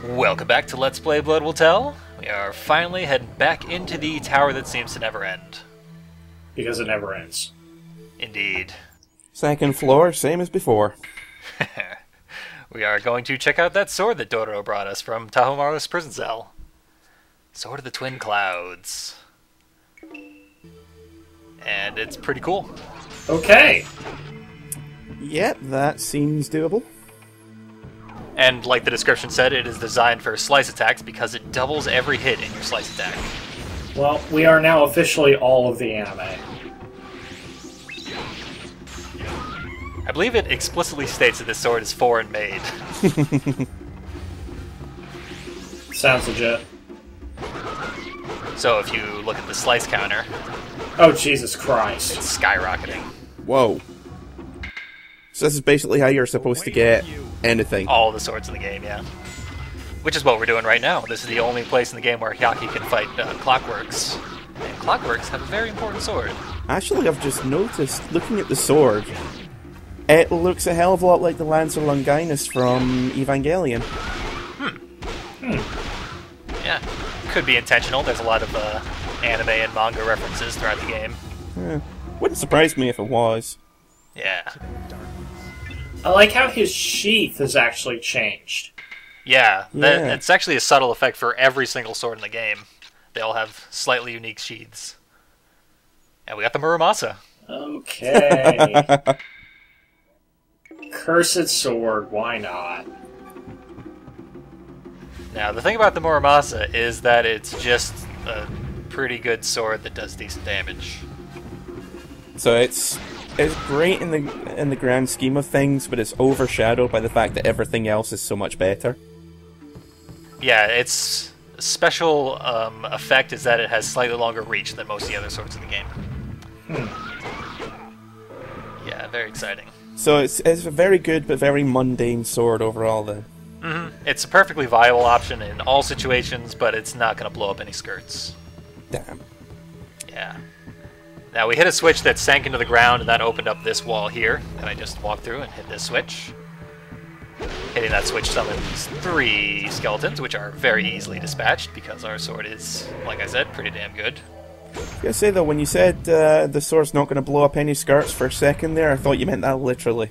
Welcome back to Let's Play Blood Will Tell. We are finally heading back into the tower that seems to never end. Because it never ends. Indeed. Second floor, same as before. We are going to check out that sword that Dororo brought us from Tahomaru's prison cell. Sword of the Twin Clouds. And it's pretty cool. Okay. Yep, that seems doable. And like the description said, it is designed for slice attacks because it doubles every hit in your slice attack. Well, we are now officially all of the anime. I believe it explicitly states that this sword is foreign made. Sounds legit. So if you look at the slice counter, Oh, Jesus Christ. it's skyrocketing. Whoa. So this is basically how you're supposed to get anything. All the swords in the game, yeah. Which is what we're doing right now. This is the only place in the game where Hyaki can fight Clockworks. And Clockworks have a very important sword. Actually, I've just noticed, looking at the sword, it looks a hell of a lot like the Lancer Longinus from Evangelion. Yeah, could be intentional. There's a lot of anime and manga references throughout the game. Wouldn't surprise me if it was. Yeah. I like how his sheath has actually changed. Yeah, Yeah. it's actually a subtle effect for every single sword in the game. They all have slightly unique sheaths. And we got the Muramasa. Okay. Cursed sword, why not? Now, the thing about the Muramasa is that it's just a pretty good sword that does decent damage. So it's great in the grand scheme of things, but it's overshadowed by the fact that everything else is so much better. Yeah, its special effect is that it has slightly longer reach than most of the other swords in the game. Yeah, very exciting. So it's a very good but very mundane sword overall then. It's a perfectly viable option in all situations, but it's not going to blow up any skirts. Damn. Yeah. Now, we hit a switch that sank into the ground, and that opened up this wall here that I just walked through and hit this switch. Hitting that switch summons 3 skeletons, which are very easily dispatched because our sword is, like I said, pretty damn good. I gotta say though, when you said the sword's not going to blow up any skirts for a second there, I thought you meant that literally.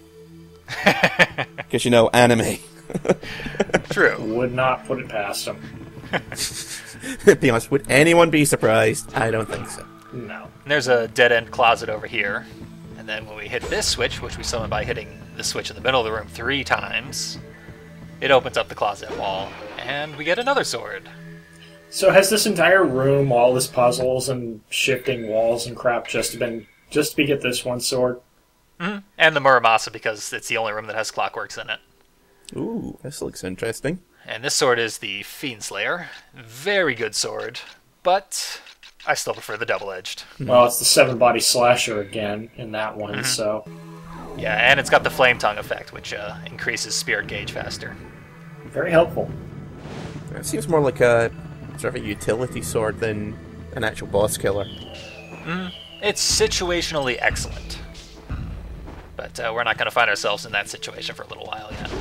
Because you know, anime. True. Would not put it past him. Be honest, would anyone be surprised? I don't think so. No. And there's a dead-end closet over here. And then when we hit this switch, which we summon by hitting the switch in the middle of the room 3 times, it opens up the closet wall, and we get another sword. So has this entire room, all this puzzles and shifting walls and crap, just to get this one sword? And the Muramasa, because it's the only room that has clockworks in it. Ooh, this looks interesting. And this sword is the Fiend Slayer. Very good sword, but I still prefer the double-edged. Well, it's the 7-body slasher again in that one, so... Yeah, and it's got the Flame Tongue effect, which increases spirit gauge faster. Very helpful. It seems more like a sort of a utility sword than an actual boss killer. It's situationally excellent. But we're not going to find ourselves in that situation for a little while yet.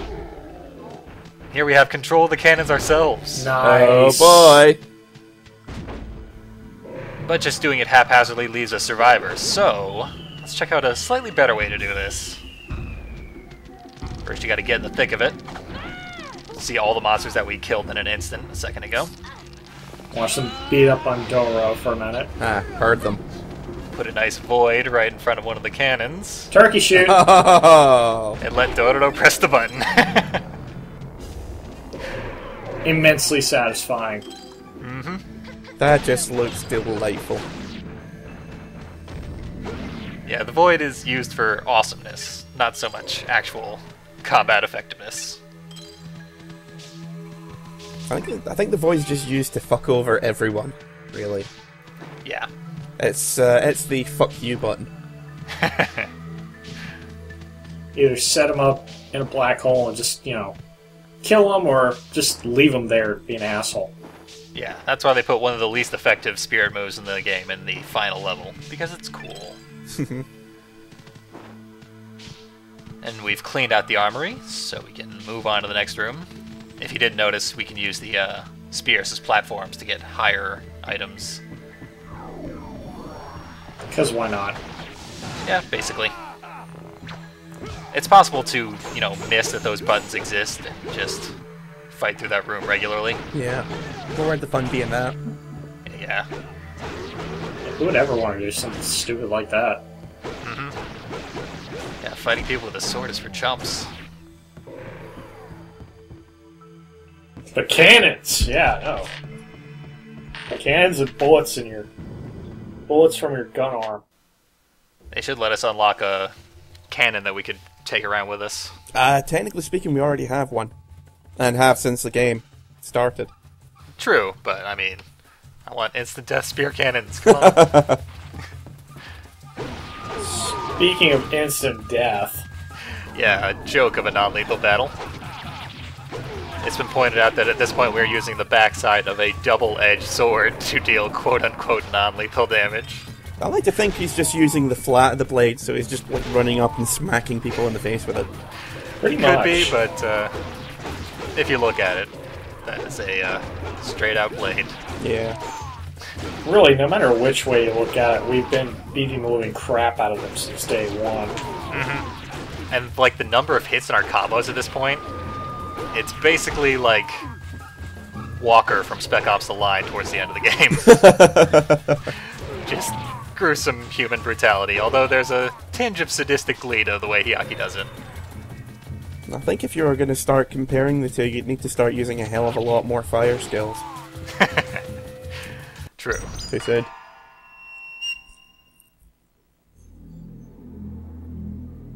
Here we have control of the cannons ourselves. Nice. Oh boy! But just doing it haphazardly leaves us survivors, so let's check out a slightly better way to do this. First you gotta get in the thick of it. See all the monsters that we killed in an instant a second ago. Watch them beat up on Dororo for a minute. Ah, heard them. Put a nice void right in front of one of the cannons, Turkey shoot! Oh! and let Dororo press the button. Immensely satisfying. That just looks delightful. Yeah, the void is used for awesomeness, not so much actual combat effectiveness. I think the voice just used to fuck over everyone, really. Yeah. It's the fuck you button. Either set them up in a black hole and just, kill them, or just leave them there, be an asshole. Yeah, that's why they put one of the least effective spirit moves in the game in the final level, because it's cool. And we've cleaned out the armory, so we can move on to the next room. if you didn't notice, we can use the spears as platforms to get higher items. Because why not? Yeah, basically. It's possible to, you know, miss that those buttons exist and just fight through that room regularly. Yeah. But where'd the fun be in that? Yeah. Who would ever want to do something stupid like that? Mm-hmm. Yeah, fighting people with a sword is for chumps. The cannons! Yeah, no. The cannons and bullets in your... bullets from your gun arm. They should let us unlock a cannon that we could take around with us. Technically speaking, we already have one. And have since the game started. True, but I mean, I want instant death spear cannons. Come on. Speaking of instant death... Yeah, a joke of a non-lethal battle. It's been pointed out that at this point we're using the backside of a double-edged sword to deal quote-unquote non-lethal damage. I like to think he's just using the flat of the blade, so he's just like running up and smacking people in the face with it. Pretty much. Could be, but if you look at it, that is a straight-out blade. Yeah. Really, no matter which way you look at it, we've been beating the living crap out of them since day one. Mm-hmm. And like the number of hits in our combos at this point, it's basically like Walker from Spec Ops: The Line towards the end of the game. Just gruesome human brutality, although there's a tinge of sadistic glee to the way Hyaki does it. I think if you were going to start comparing the two, you'd need to start using a hell of a lot more fire skills. True. They said.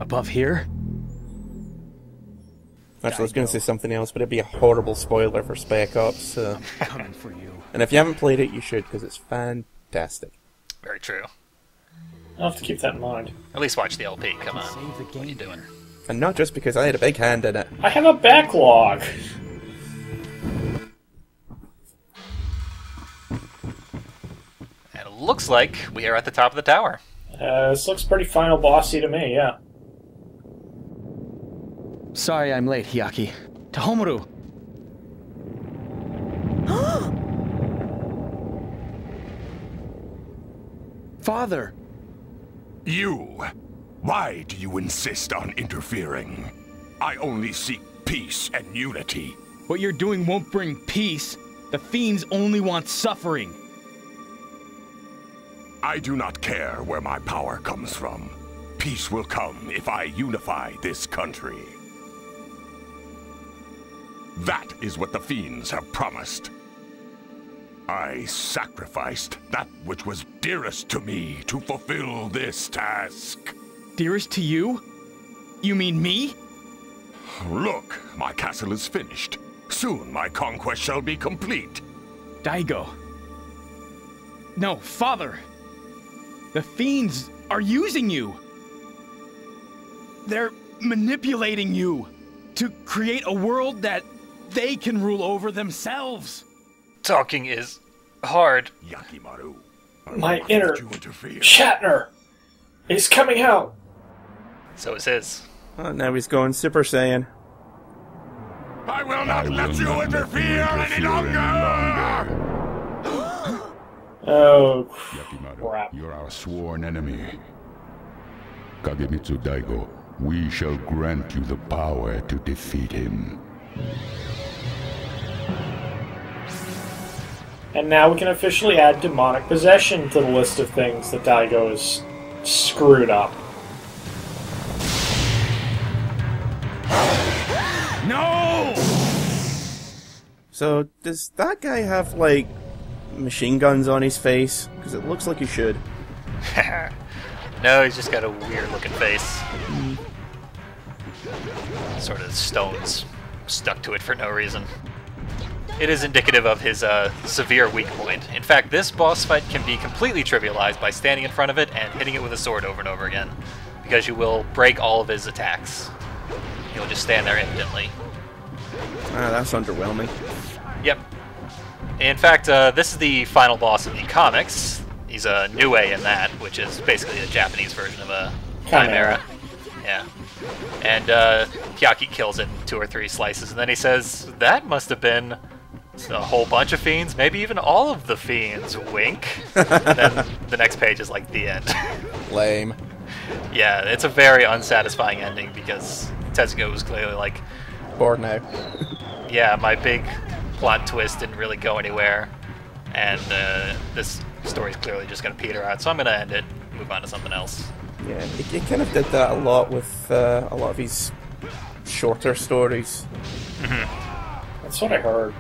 Above here? Actually, I was going to say something else, but it'd be a horrible spoiler for Spec Ops. Coming for you. And if you haven't played it, you should, because it's fantastic. Very true. I'll have to keep that in mind. At least watch the LP, come on. Save the game. What are you doing? And not just because I had a big hand in it. I have a backlog! And it looks like we are at the top of the tower. This looks pretty final bossy to me, yeah. Sorry I'm late, Hyaki. Tohomaru! Father! You! Why do you insist on interfering? I only seek peace and unity. What you're doing won't bring peace. The fiends only want suffering. I do not care where my power comes from. Peace will come if I unify this country. That is what the fiends have promised. I sacrificed that which was dearest to me to fulfill this task. Dearest to you? You mean me? Look, my castle is finished. Soon my conquest shall be complete. Daigo. No, Father! The fiends are using you! They're manipulating you to create a world that they can rule over themselves! Talking is hard. Yakimaru, My why inner did you interfere? Shatner is coming out! So is his. Oh, now he's going Super Saiyan. I will not let you interfere any longer! Oh, Yakimaru, crap. you're our sworn enemy. Kagemitsu Daigo, we shall grant you the power to defeat him. And now we can officially add demonic possession to the list of things that Daigo has screwed up. No! So, does that guy have, like, machine guns on his face? Because it looks like he should. No, he's just got a weird looking face. Sort of stones stuck to it for no reason. It is indicative of his severe weak point. In fact, this boss fight can be completely trivialized by standing in front of it and hitting it with a sword over and over again, because you will break all of his attacks. He'll just stand there impotently. Ah, that's underwhelming. Yep. In fact, this is the final boss in the comics. He's a Nue in that, which is basically a Japanese version of a Chimera. Yeah. And Hyaki kills it in 2 or 3 slices, and then he says, that must have been a whole bunch of fiends, maybe even all of the fiends, wink. And then the next page is like the end. Lame. Yeah, it's a very unsatisfying ending because Tezuka was clearly like, Bored now. yeah, my big plot twist didn't really go anywhere, and this story's clearly just going to peter out, so I'm going to end it, move on to something else. Yeah, he kind of did that a lot with a lot of his shorter stories. That's what I heard.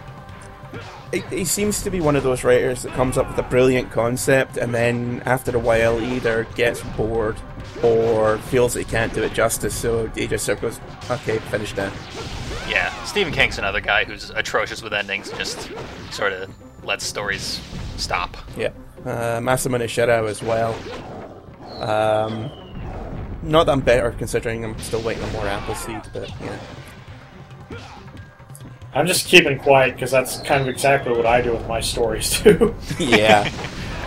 He seems to be one of those writers that comes up with a brilliant concept and then after a while either gets bored or feels that he can't do it justice, so he just sort of goes, okay, finished now. Yeah, Stephen King's another guy who's atrocious with endings, just sort of lets stories stop. Yeah. Masamune Shirow as well. Not that I'm better considering I'm still waiting on more Appleseed, but yeah. I'm just keeping quiet because that's kind of exactly what I do with my stories too. Yeah.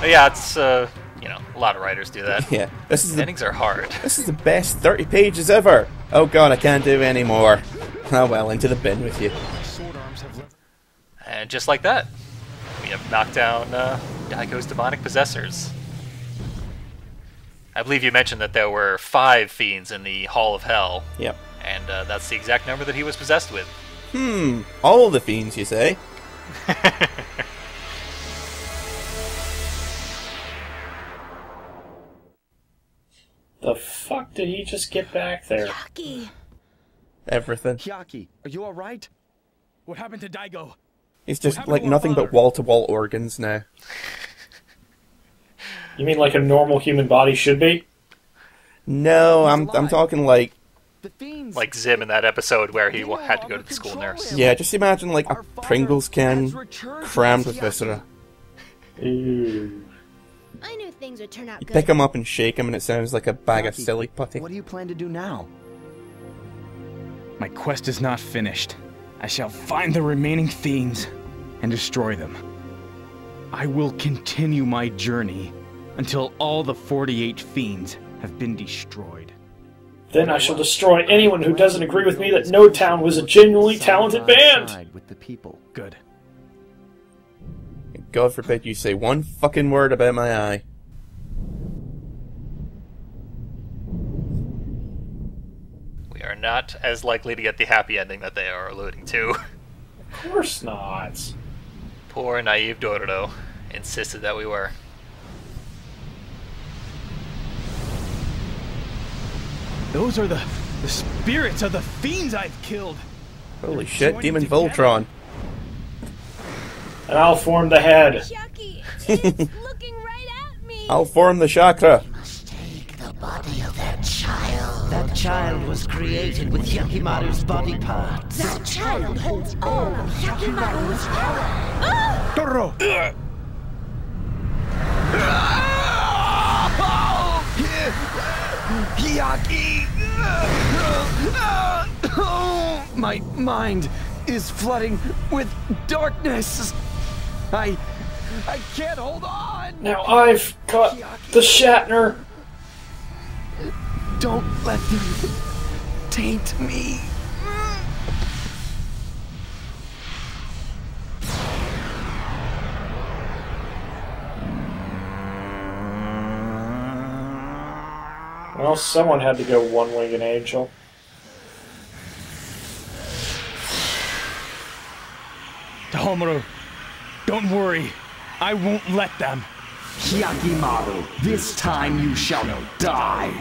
Yeah, it's, you know, a lot of writers do that. Yeah. Endings are hard. This is the best 30 pages ever! Oh god, I can't do any more. Oh well, into the bin with you. And just like that, we have knocked down Daigo's demonic possessors. I believe you mentioned that there were 5 fiends in the Hall of Hell. Yep. And that's the exact number that he was possessed with. All the fiends, you say? The fuck did he just get back there? Hyaki! Everything. Hyaki, are you alright? What happened to Daigo? He's What just happened like to our nothing but father? wall-to-wall organs now. You mean like a normal human body should be? No, He's I'm alive. talking like, The fiends. Like Zim in that episode where he They no had to go longer to the school control nurse. him. yeah, just imagine like a Our father Pringles can has returned to crammed us, with Hyaki. viscera. Ew. I knew things would turn out You good. pick him up and shake him and it sounds like a bag of Hyaki, silly putty. What do you plan to do now? My quest is not finished. I shall find the remaining fiends and destroy them. I will continue my journey until all the 48 fiends have been destroyed. Then I shall destroy anyone who doesn't agree with me that No Town was a genuinely talented band! Side with the people. Good. God forbid you say one fucking word about my eye. We are not as likely to get the happy ending that they are alluding to. Of course not. Poor naive Dororo insisted that we were. Those are the spirits of the fiends I've killed. Holy They're shit, joining Demon together. Voltron. And I'll form the head. Hyaki! It's looking right at me! I'll form the chakra. Take the body of that child. That child was created with Yakimaru's body parts. That child holds all of Yakimaru's power! Dororo! Hyaki! My mind is flooding with darkness. I can't hold on. Now I've got the Shatner. Don't let them taint me. Well, someone had to go one-winged angel. Homaru, don't worry. I won't let them. Yakimaru, this time you shall die.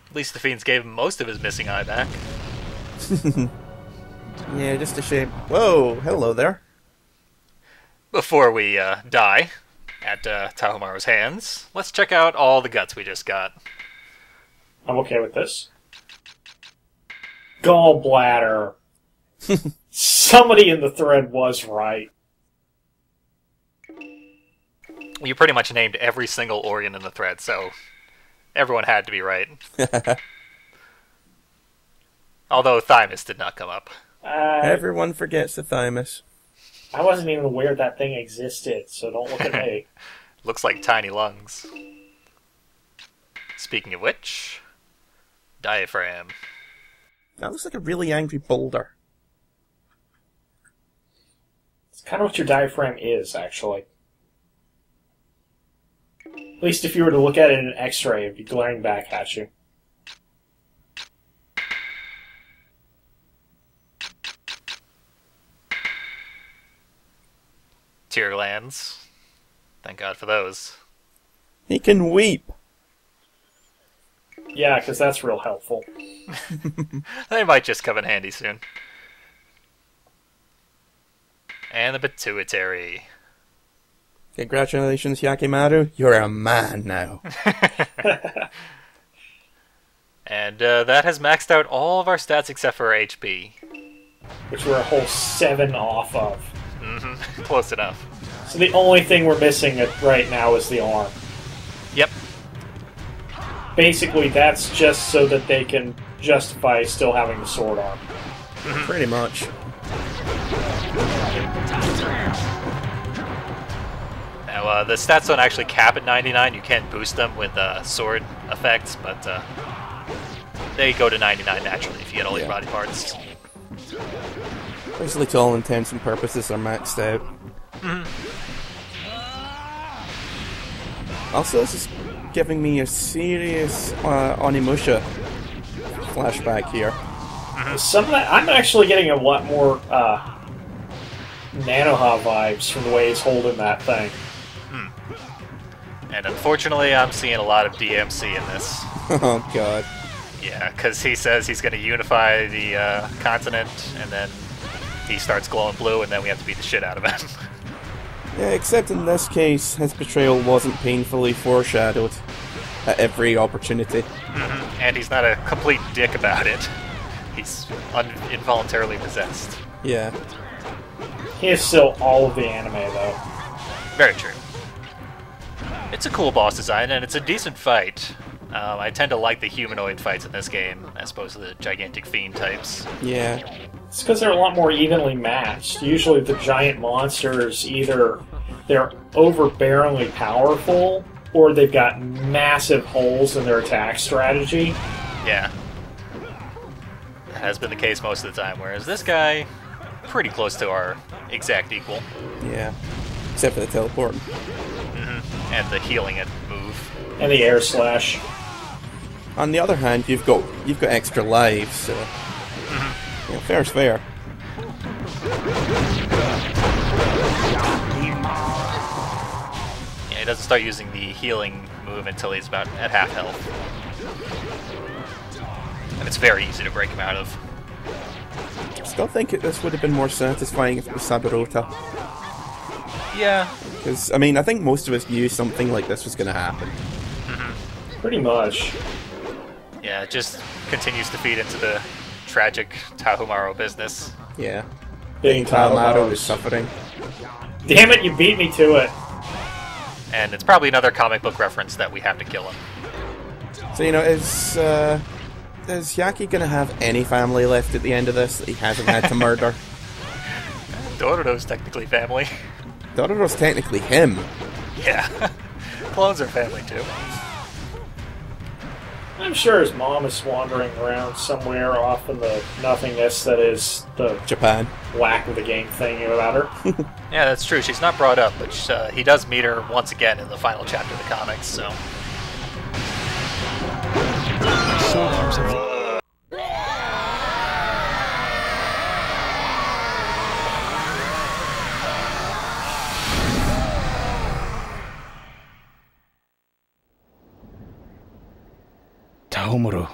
At least the fiends gave him most of his missing eye back. Yeah, just a shame. Whoa, hello there. Before we die at Tahomaru's hands, let's check out all the guts we just got. I'm okay with this. Gallbladder. Somebody in the thread was right. You pretty much named every single organ in the thread, so everyone had to be right. Although thymus did not come up. Everyone forgets the thymus. I wasn't even aware that thing existed, so don't look at me. Looks like tiny lungs. Speaking of which, diaphragm. That looks like a really angry boulder. It's kind of what your diaphragm is, actually. At least if you were to look at it in an X-ray, it'd be glaring back at you. Tear glands. Thank God for those. He can weep. Yeah, because that's real helpful. They might just come in handy soon. And the pituitary. Congratulations, Yakimaru. You're a man now. And that has maxed out all of our stats except for our HP. Which we're a whole 7 off of. Mm-hmm. Close enough. So the only thing we're missing right now is the arm. Yep. Basically, that's just so that they can justify still having the sword arm. Mm-hmm. Pretty much. Now, the stats don't actually cap at 99. You can boost them with sword effects, but they go to 99 naturally if you get all your body parts. Basically, to all intents and purposes, they're maxed out. Mm-hmm. Also, this is giving me a serious Onimusha flashback here. Some of that, I'm actually getting a lot more Nanoha vibes from the way he's holding that thing. And unfortunately, I'm seeing a lot of DMC in this. Oh, God. Yeah, because he says he's going to unify the continent, and then he starts glowing blue, and then we have to beat the shit out of him. Yeah, except in this case, his betrayal wasn't painfully foreshadowed at every opportunity. Mm-hmm. And he's not a complete dick about it. He's involuntarily possessed. Yeah. He is still all of the anime, though. Very true. It's a cool boss design, and it's a decent fight. I tend to like the humanoid fights in this game, as opposed to the gigantic fiend types. Yeah. It's because they're a lot more evenly matched. Usually the giant monsters, either they're overbearingly powerful, or they've got massive holes in their attack strategy. Yeah. That has been the case most of the time, whereas this guy, pretty close to our exact equal. Yeah. Except for the teleport. Mm-hmm. And the healing it move. And the air slash. On the other hand, you've got extra lives, so you know, fair's fair. Yeah, he doesn't start using the healing move until he's about at half health. And it's very easy to break him out of. Still think this would have been more satisfying if it was Saburota. Yeah. Because, I mean, I think most of us knew something like this was going to happen. Mm-hmm. Pretty much. Yeah, it just continues to feed into the tragic Tahumaru business. Yeah. Being Tahumaru is suffering. Damn it, you beat me to it. And it's probably another comic book reference that we have to kill him. So, you know, is Yaki going to have any family left at the end of this that he hasn't had to murder? Dororo's technically family. Dororo's technically him. Yeah. Clones are family too. I'm sure his mom is wandering around somewhere off in the nothingness that is the Japan. whack of the game thing about her. Yeah, that's true. She's not brought up, but he does meet her once again in the final chapter of the comics, so... Tahumaru.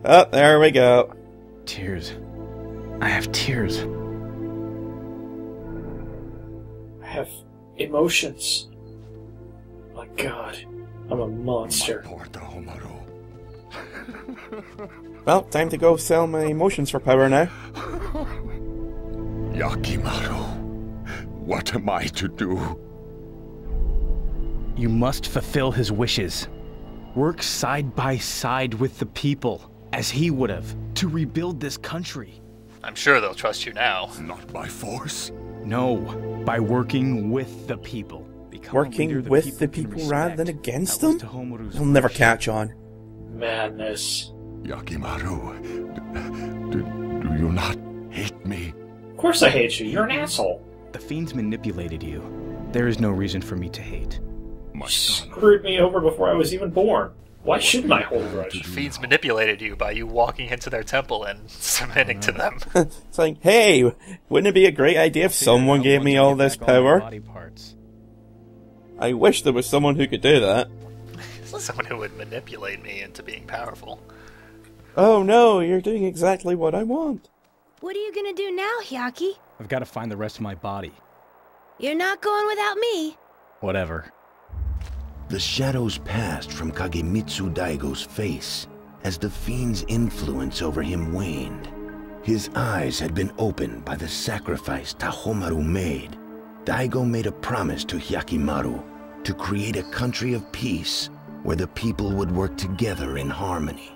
Oh, there we go. Tears. I have tears. I have emotions. My God, I'm a monster. My poor Tahumaru. Well, time to go sell my emotions for power now. Yakimaru, what am I to do? You must fulfill his wishes. Work side by side with the people, as he would have, to rebuild this country. I'm sure they'll trust you now. Not by force. No, by working with the people. Working with the people rather than against them? They'll never catch on. Madness. Yakimaru, do you not hate me? Of course I hate you. You're an asshole. The fiends manipulated you. There is no reason for me to hate. My You son. screwed me over before I was even born. Why shouldn't I hold a grudge? The fiends manipulated you by you walking into their temple and submitting to them. It's like, hey, wouldn't it be a great idea if someone gave me all this power? I wish there was someone who could do that. Someone who would manipulate me into being powerful. Oh no, you're doing exactly what I want. What are you gonna do now, Hyaki? I've got to find the rest of my body. You're not going without me. Whatever. The shadows passed from Kagemitsu Daigo's face as the fiend's influence over him waned. His eyes had been opened by the sacrifice Tahomaru made. Daigo made a promise to Hyakimaru to create a country of peace where the people would work together in harmony.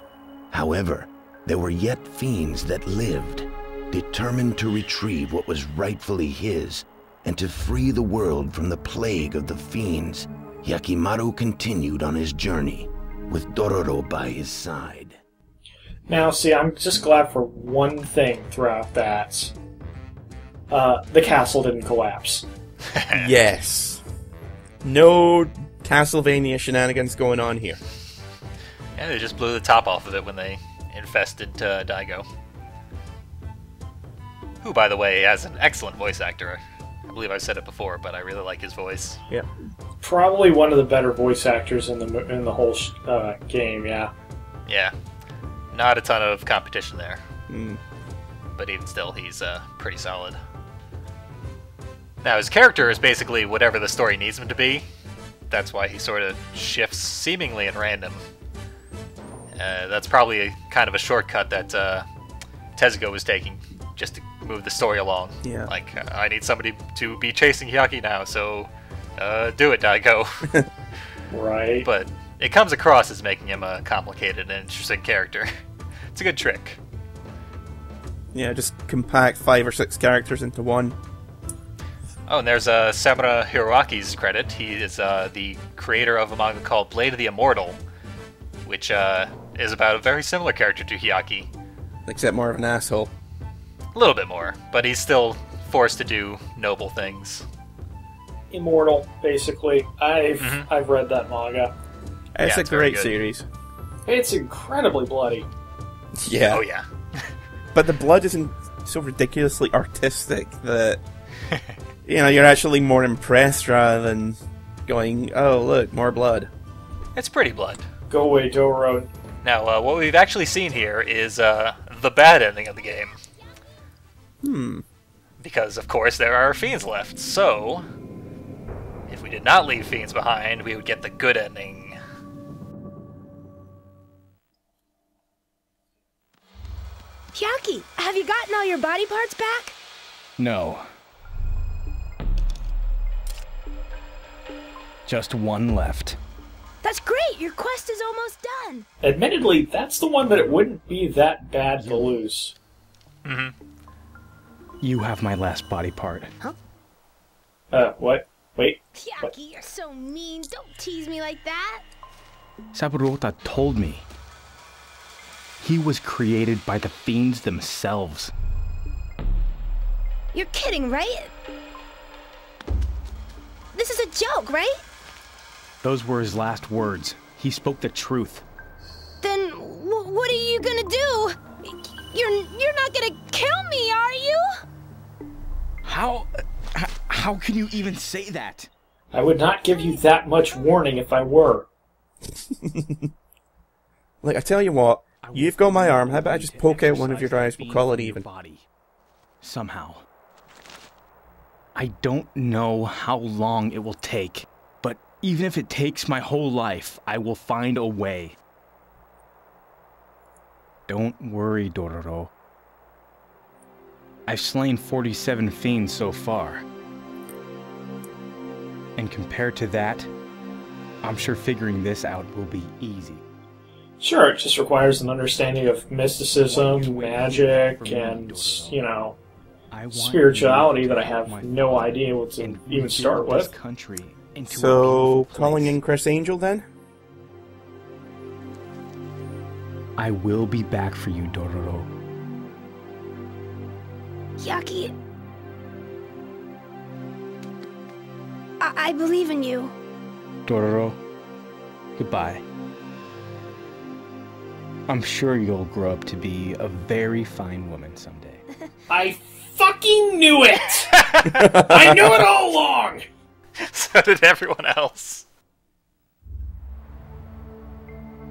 However, there were yet fiends that lived, determined to retrieve what was rightfully his and to free the world from the plague of the fiends. Hyakimaru continued on his journey, with Dororo by his side. Now, see, I'm just glad for one thing throughout that. The castle didn't collapse. Yes. No Castlevania shenanigans going on here. Yeah, they just blew the top off of it when they infested Daigo. Who, by the way, has an excellent voice actor. I believe I've said it before, but I really like his voice. Yeah. Probably one of the better voice actors in the whole game. Yeah. Yeah, not a ton of competition there, Mm. but even still, he's pretty solid. Now, his character is basically whatever the story needs him to be. That's why he sort of shifts seemingly at random. That's probably kind of a shortcut that Tezuka was taking just to move the story along. Yeah. Like, I need somebody to be chasing Hyaki now, so do it, Daigo. Right. But it comes across as making him a complicated and interesting character. It's a good trick. Yeah, just compact 5 or 6 characters into one. Oh, and there's Samura Hiroaki's credit. He is the creator of a manga called Blade of the Immortal, which is about a very similar character to Hyaki. Except more of an asshole. A little bit more, but he's still forced to do noble things. Immortal, basically. I've read that manga. It's Yeah, a it's very great good. series. It's incredibly bloody. Yeah. Oh yeah. But the blood isn't so ridiculously artistic that you're actually more impressed rather than going, oh look, more blood. It's pretty blood. Go away, Dororo. Now, what we've actually seen here is the bad ending of the game. Because, of course, there are fiends left, so if we did not leave fiends behind, we would get the good ending. Hyaki, have you gotten all your body parts back? No. Just one left. That's great! Your quest is almost done! Admittedly, that's the one that it wouldn't be that bad to lose. You have my last body part. What? Wait. Hyaki, you're so mean. Don't tease me like that. Saburota told me. He was created by the fiends themselves. You're kidding, right? This is a joke, right? Those were his last words. He spoke the truth. Then what are you gonna do? You're not gonna kill me, are you? How can you even say that? I would not give you that much warning if I were. Like, I tell you what, you've got my arm, how about I just poke out one of your eyes, we'll call it even. Somehow. I don't know how long it will take, but even if it takes my whole life, I will find a way. Don't worry, Dororo. I've slain 47 fiends so far. And compared to that, I'm sure figuring this out will be easy. Sure, it just requires an understanding of mysticism, magic, and, I want spirituality you to that I take have my no father idea what to and even start rebuild this with. country into a So, beautiful calling place. in Chris Angel then? I will be back for you, Dororo. Yaki. I believe in you. Dororo, goodbye. I'm sure you'll grow up to be a very fine woman someday. I fucking knew it! I knew it all along! So did everyone else.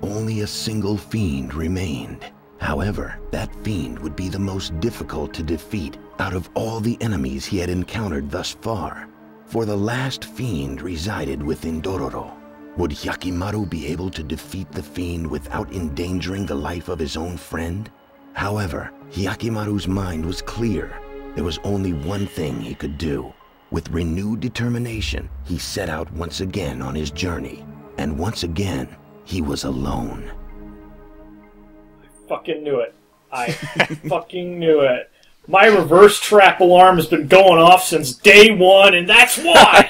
Only a single fiend remained. However, that fiend would be the most difficult to defeat out of all the enemies he had encountered thus far. For the last fiend resided within Dororo. Would Hyakimaru be able to defeat the fiend without endangering the life of his own friend? However, Hyakimaru's mind was clear. There was only one thing he could do. With renewed determination, he set out once again on his journey. And once again, he was alone. Fucking knew it. I fucking knew it. My reverse trap alarm has been going off since day one, and that's why!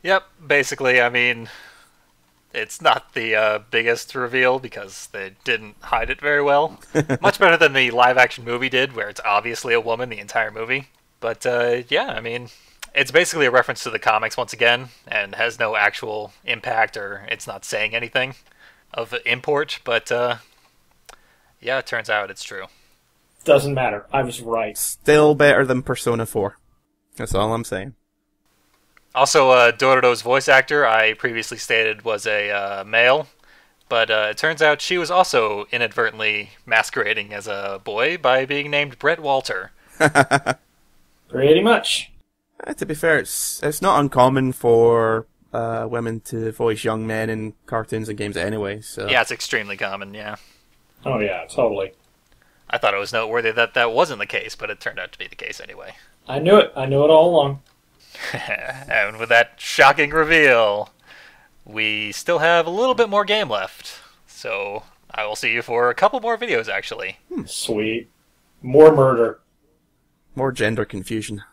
Yep, basically, I mean, it's not the biggest reveal because they didn't hide it very well. Much better than the live-action movie did, where it's obviously a woman the entire movie. But, yeah, I mean, it's basically a reference to the comics once again, and has no actual impact, or it's not saying anything of import, but, yeah, it turns out it's true. Doesn't matter. I was right. Still better than Persona 4. That's all I'm saying. Also, Dororo's voice actor, I previously stated, was a male, but it turns out she was also inadvertently masquerading as a boy by being named Brett Walter. Pretty much. To be fair, it's not uncommon for women to voice young men in cartoons and games anyway, so... Yeah, it's extremely common, yeah. Oh yeah, totally. I thought it was noteworthy that that wasn't the case, but it turned out to be the case anyway. I knew it. I knew it all along. And with that shocking reveal, we still have a little bit more game left. So I will see you for a couple more videos, actually. Sweet. More murder. More gender confusion.